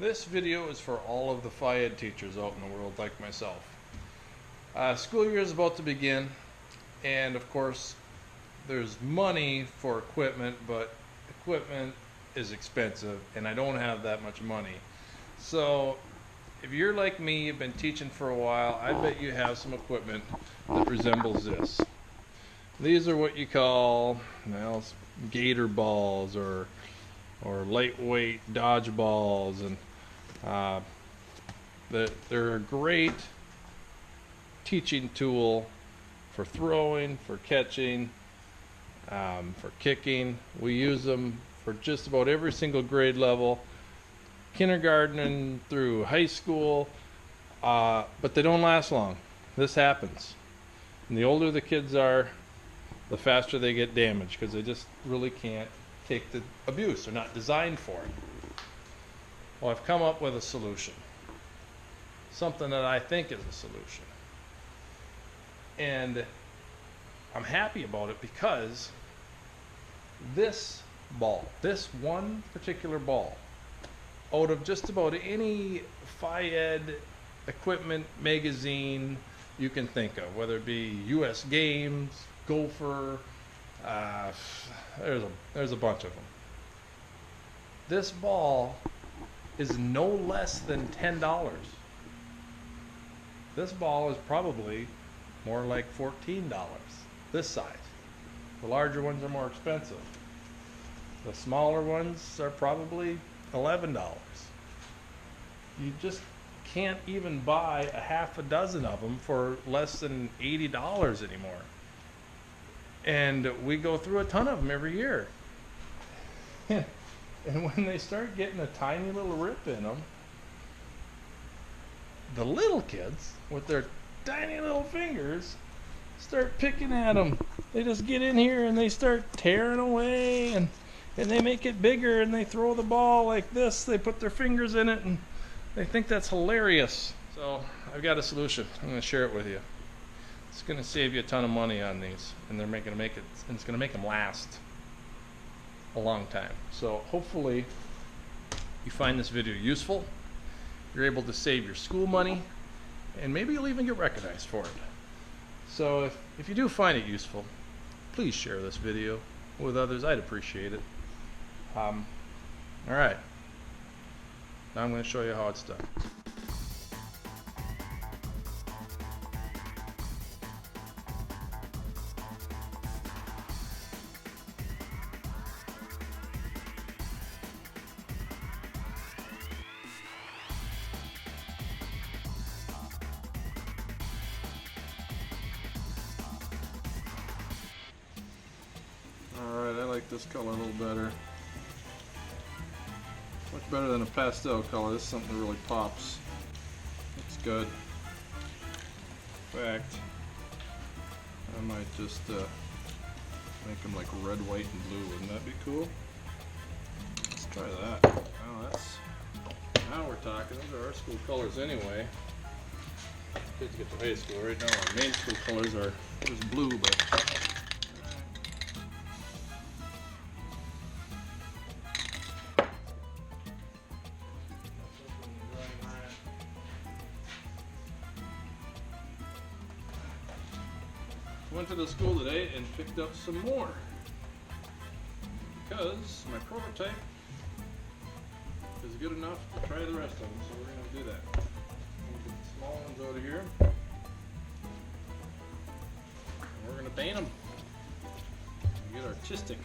This video is for all of the Phy-ed teachers out in the world like myself. School year is about to begin, and of course there's money for equipment, but equipment is expensive and I don't have that much money. So if you're like me, you've been teaching for a while, I bet you have some equipment that resembles this. These are what you call, well, gator balls or lightweight dodgeballs, and they're a great teaching tool for throwing, for catching, for kicking. We use them for just about every single grade level, kindergarten and through high school, but they don't last long. This happens. And the older the kids are, the faster they get damaged because they just really can't take the abuse. They're not designed for it. Well, I've come up with a solution. Something that I think is a solution. And I'm happy about it because this ball, this one particular ball, out of just about any Phy-ed equipment magazine you can think of, whether it be US Games, Gopher, there's a bunch of them. This ball is no less than $10. This ball is probably more like $14, this size. The larger ones are more expensive. The smaller ones are probably $11. You just can't even buy a half a dozen of them for less than $80 anymore. And we go through a ton of them every year. And when they start getting a tiny little rip in them, the little kids with their tiny little fingers start picking at them. They just get in here and they start tearing away, and they make it bigger, and they throw the ball like this. They put their fingers in it and they think that's hilarious. So I've got a solution. I'm going to share it with you. It's going to save you a ton of money on these, and it's going to make them last a long time. So hopefully you find this video useful. You're able to save your school money, and maybe you'll even get recognized for it. So if you do find it useful, please share this video with others. I'd appreciate it. Alright, now I'm going to show you how it's done. Alright, I like this color a little better. Much better than a pastel color. This is something that really pops. Looks good. In fact, I might just make them like red, white, and blue. Wouldn't that be cool? Let's try that. Now we're talking. Those are our school colors anyway. Kids get to high school. Right now our main school colors are just blue, but went to the school today and picked up some more because my prototype is good enough to try the rest of them, so we're going to do that. I'm going to get the small ones out of here, and we're going to paint them and get artistic.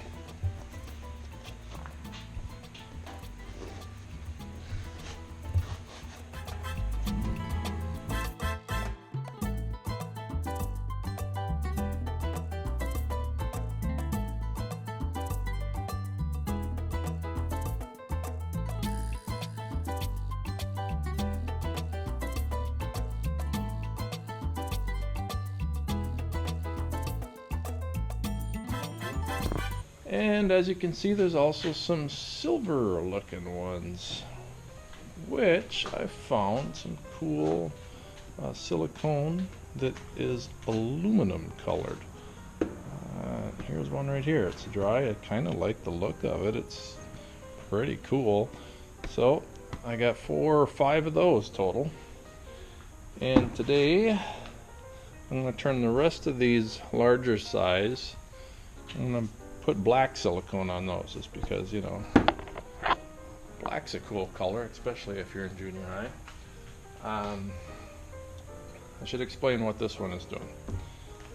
And as you can see, there's also some silver looking ones, which I found some cool silicone that is aluminum colored. Here's one right here. It's dry. I kind of like the look of it. It's pretty cool. So I got 4 or 5 of those total. And today I'm going to turn the rest of these larger size. I'm going to put black silicone on those just because, you know, black's a cool color, especially if you're in junior high. I should explain what this one is doing.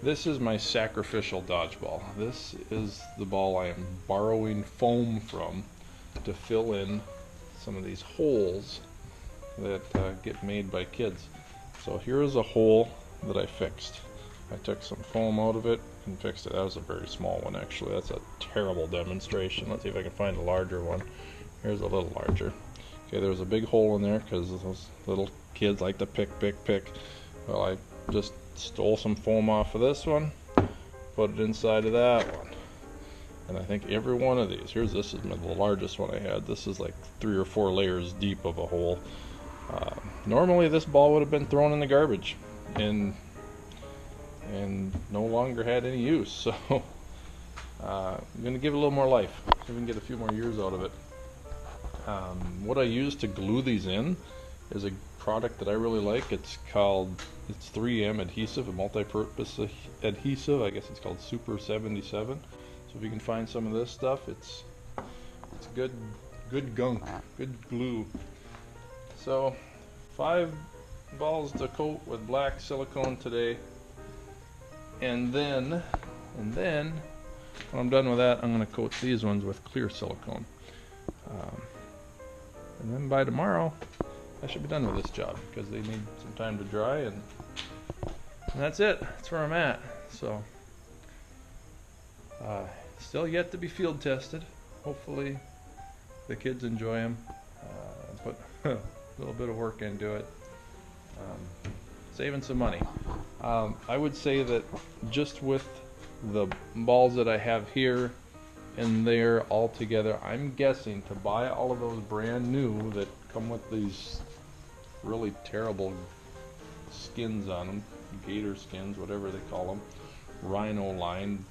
This is my sacrificial dodgeball. This is the ball I am borrowing foam from to fill in some of these holes that get made by kids. So here is a hole that I fixed. I took some foam out of it and fixed it. That was a very small one, actually. That's a terrible demonstration. Let's see if I can find a larger one. Here's a little larger. Okay, there's a big hole in there because those little kids like to pick. Well, I just stole some foam off of this one, put it inside of that one. And I think every one of these, this is the largest one I had. This is like 3 or 4 layers deep of a hole. Normally this ball would have been thrown in the garbage and no longer had any use. So I'm going to give it a little more life. See if we can get a few more years out of it. What I use to glue these in is a product that I really like. It's 3M adhesive, a multi-purpose adhesive. I guess it's called Super 77. So if you can find some of this stuff, it's good gunk, good glue. So 5 balls to coat with black silicone today, and then when I'm done with that, I'm going to coat these ones with clear silicone, and then by tomorrow I should be done with this job because they need some time to dry, and that's it. That's where I'm at. So still yet to be field tested. Hopefully the kids enjoy them. Put a little bit of work into it. Saving some money. I would say that just with the balls that I have here and there all together, I'm guessing to buy all of those brand new that come with these really terrible skins on them, gator skins, whatever they call them, rhino line.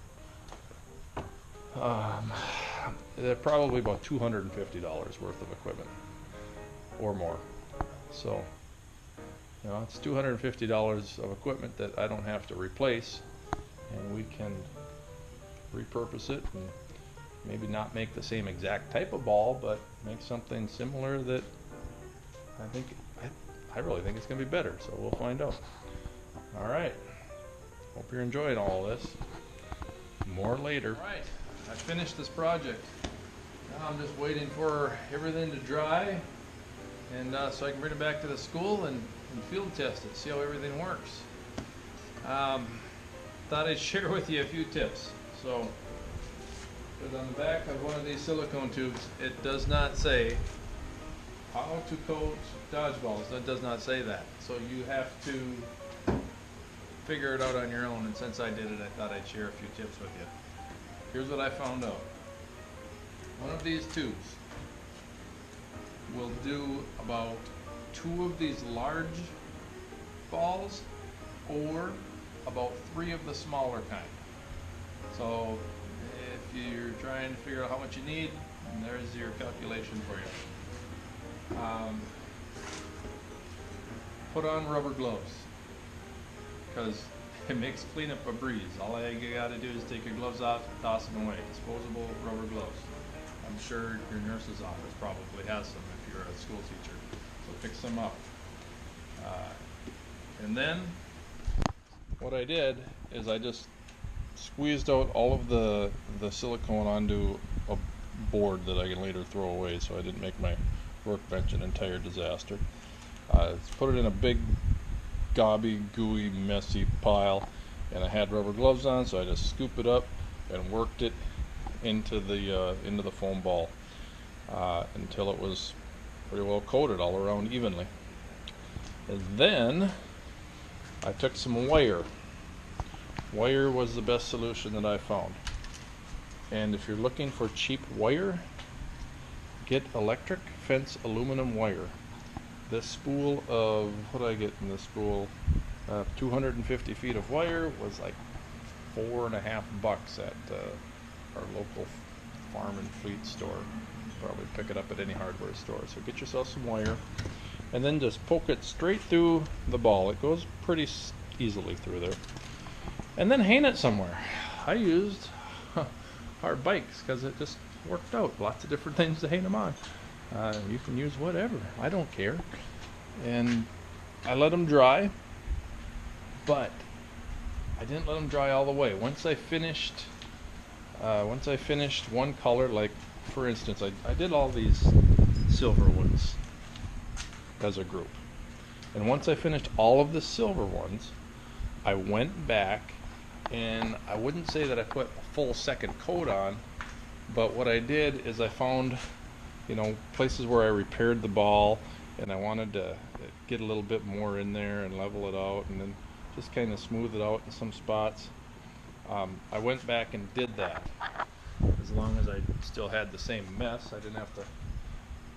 They're probably about $250 worth of equipment or more. So, you know, it's $250 of equipment that I don't have to replace, and we can repurpose it and maybe not make the same exact type of ball, but make something similar that I really think it's going to be better. So we'll find out. All right. Hope you're enjoying all of this. More later. All right. I finished this project. Now I'm just waiting for everything to dry, and so I can bring it back to the school and field test it, see how everything works. Thought I'd share with you a few tips. So, on the back of one of these silicone tubes, it does not say how to coat dodgeballs. That does not say that. So you have to figure it out on your own, and since I did it, I thought I'd share a few tips with you. Here's what I found out. One of these tubes will do about 2 of these large balls or about 3 of the smaller kind. So if you're trying to figure out how much you need, there's your calculation for you. Put on rubber gloves because it makes cleanup a breeze. All you got to do is take your gloves off, toss them away. Disposable rubber gloves. I'm sure your nurse's office probably has some if you're a school teacher. So pick some up. And then what I did is I just squeezed out all of the silicone onto a board that I can later throw away, so I didn't make my workbench an entire disaster. Put it in a big gobby, gooey, messy pile, and I had rubber gloves on, so I just scooped it up and worked it into the foam ball until it was pretty well coated all around evenly. And then I took some wire. Wire was the best solution that I found. And if you're looking for cheap wire, get electric fence aluminum wire. This spool of, what did I get in this spool? 250 feet of wire was like $4.50 at our local farm and fleet store. Probably pick it up at any hardware store. So get yourself some wire, and then just poke it straight through the ball. It goes pretty easily through there. And then hang it somewhere. I used our bikes because it just worked out. Lots of different things to hang them on. You can use whatever. I don't care. And I let them dry, but I didn't let them dry all the way. Once I finished one color, like for instance, I did all these silver ones as a group. And once I finished all of the silver ones, I went back, and I wouldn't say that I put a full second coat on, but what I did is I found, places where I repaired the ball, and I wanted to get a little bit more in there and level it out, and then just kind of smooth it out in some spots. I went back and did that. As long as I still had the same mess, I didn't have to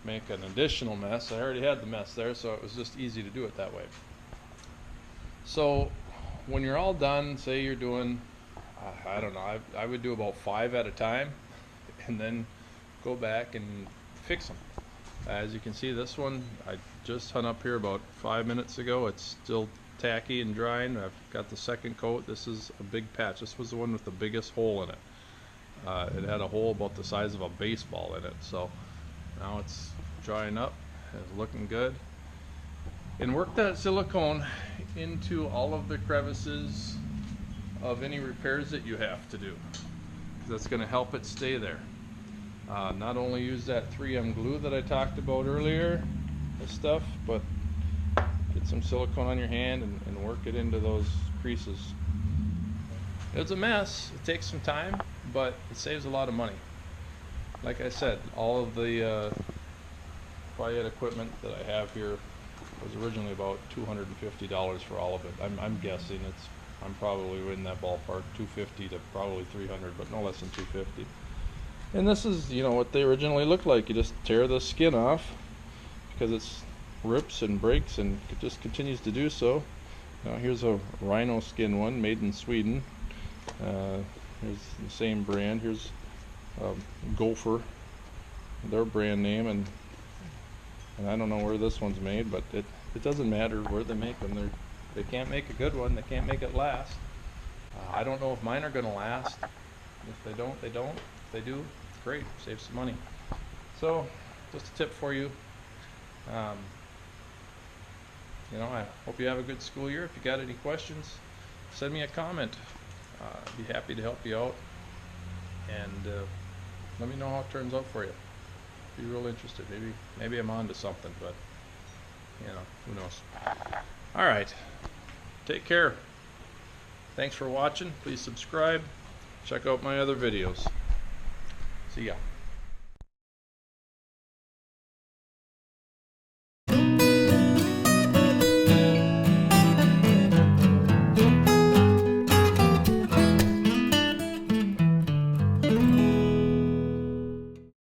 make an additional mess. I already had the mess there, so it was just easy to do it that way. So when you're all done, say you're doing, I don't know, I would do about 5 at a time, and then go back and fix them. As you can see, this one I just hung up here about 5 minutes ago. It's still tacky and drying. I've got the second coat. This is a big patch. This was the one with the biggest hole in it. It had a hole about the size of a baseball in it. So now it's drying up. It's looking good. And work that silicone into all of the crevices of any repairs that you have to do. That's going to help it stay there. Not only use that 3M glue that I talked about earlier, this stuff, but get some silicone on your hand and work it into those creases. It's a mess. It takes some time, but it saves a lot of money. Like I said, all of the Phy-ed equipment that I have here was originally about $250 for all of it. I'm guessing I'm probably in that ballpark, $250 to probably $300, but no less than $250. And this is, what they originally looked like. You just tear the skin off because it rips and breaks, and it just continues to do so. Now here's a rhino skin one made in Sweden. Here's the same brand. Here's Gopher, their brand name, and I don't know where this one's made, but it doesn't matter where they make them. They can't make a good one. They can't make it last. I don't know if mine are going to last. If they don't, they don't. If they do, great, save some money. So just a tip for you. I hope you have a good school year. If you got any questions, send me a comment. I'd be happy to help you out, and let me know how it turns out for you. Be real interested. Maybe I'm on to something, but who knows. All right, take care. Thanks for watching. Please subscribe. Check out my other videos. See ya.